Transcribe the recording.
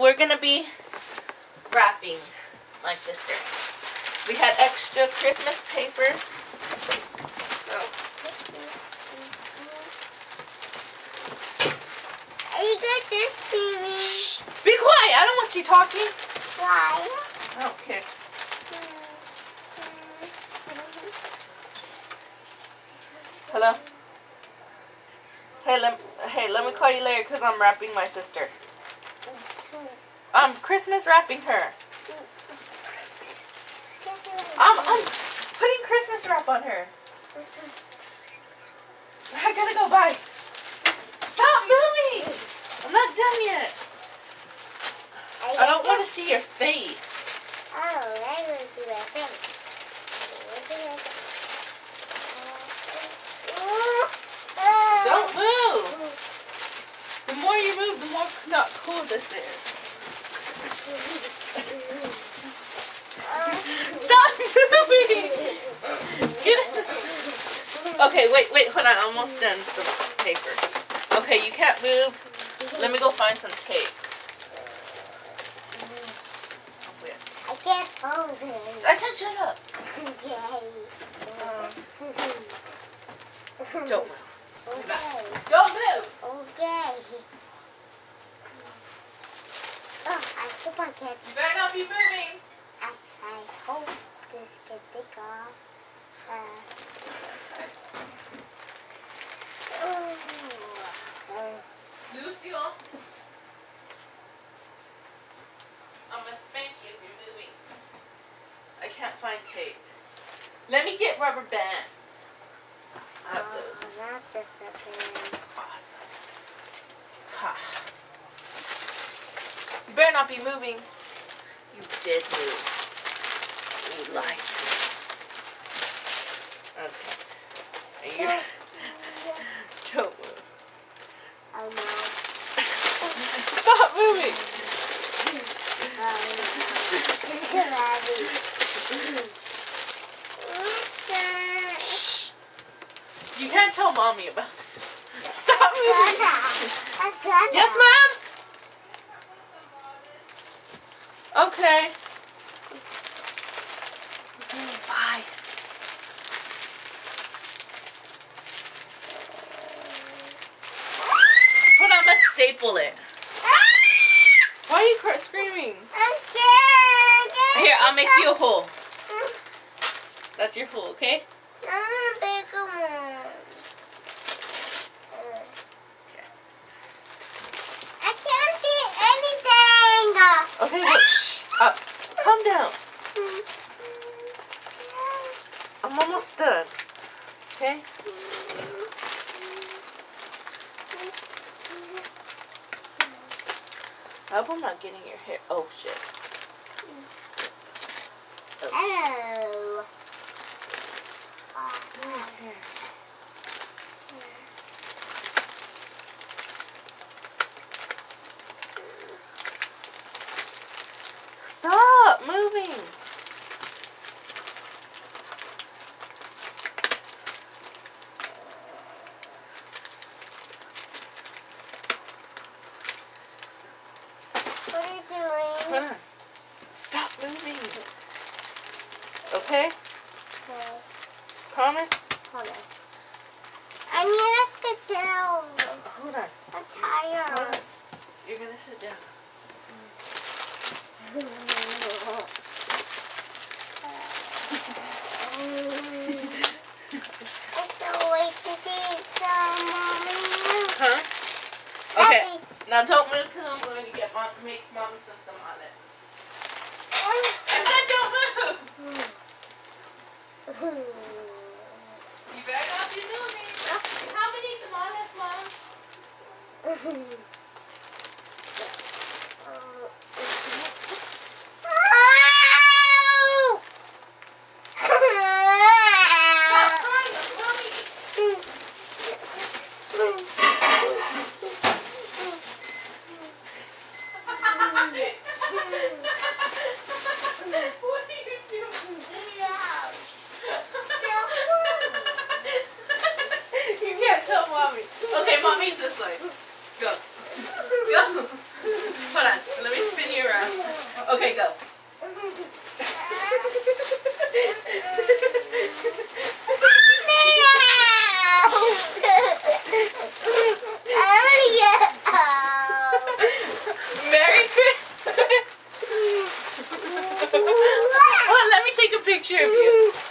We're gonna be wrapping my sister. We had extra Christmas paper. So you got this, baby. shh! Be quiet! I don't want you talking. Why? I don't care. Hello? Hey, let me call you later because I'm wrapping my sister. Christmas wrapping her. I'm putting Christmas wrap on her. I gotta go, bye. Stop moving! I'm not done yet. I don't want to see your face. Oh, I want to see my face. Don't move. The more you move, the more not cool this is. Stop moving! Get it. Okay, wait, hold on. I'm almost done with the paper. Okay, you can't move. Let me go find some tape. I can't hold it. I said shut up. Don't move. Okay. Don't move. Okay. Oh, I hope I can. You better not be moving. I hope this can take off. Lucio, I'm gonna spank you if you're moving. I can't find tape. Let me get rubber bands. I have those. Not this again. Awesome. Ha. You better not be moving. You did move. You lied to me. Okay. And you're... Don't move. Oh no. Stop moving. Shh. You can't tell mommy about it. Stop moving. Yes, ma'am? Okay. Bye. Hold on, I'm gonna staple it. Why are you screaming? I'm scared. Here, I'll make you a hole. That's your hole, okay? Big one. Okay. I can't see anything. Okay, wait, shh. Calm down. I'm almost done. Okay? I hope I'm not getting your hair. Oh, shit. Hello. Hair. Stop moving. What are you doing? Hold on. Stop moving. Okay? Okay. Promise? Hold on. I need to sit down. Hold on. I'm tired. Hold on. You're gonna sit down. I can't wait to see some, Mommy. Huh? Okay. Now don't move because I'm going to make mommy some tamales. I said don't move. You better not be moving. How many tamales, Mom? Mommy's this way. Go. Okay, go. Merry Christmas. Oh, let me take a picture of you.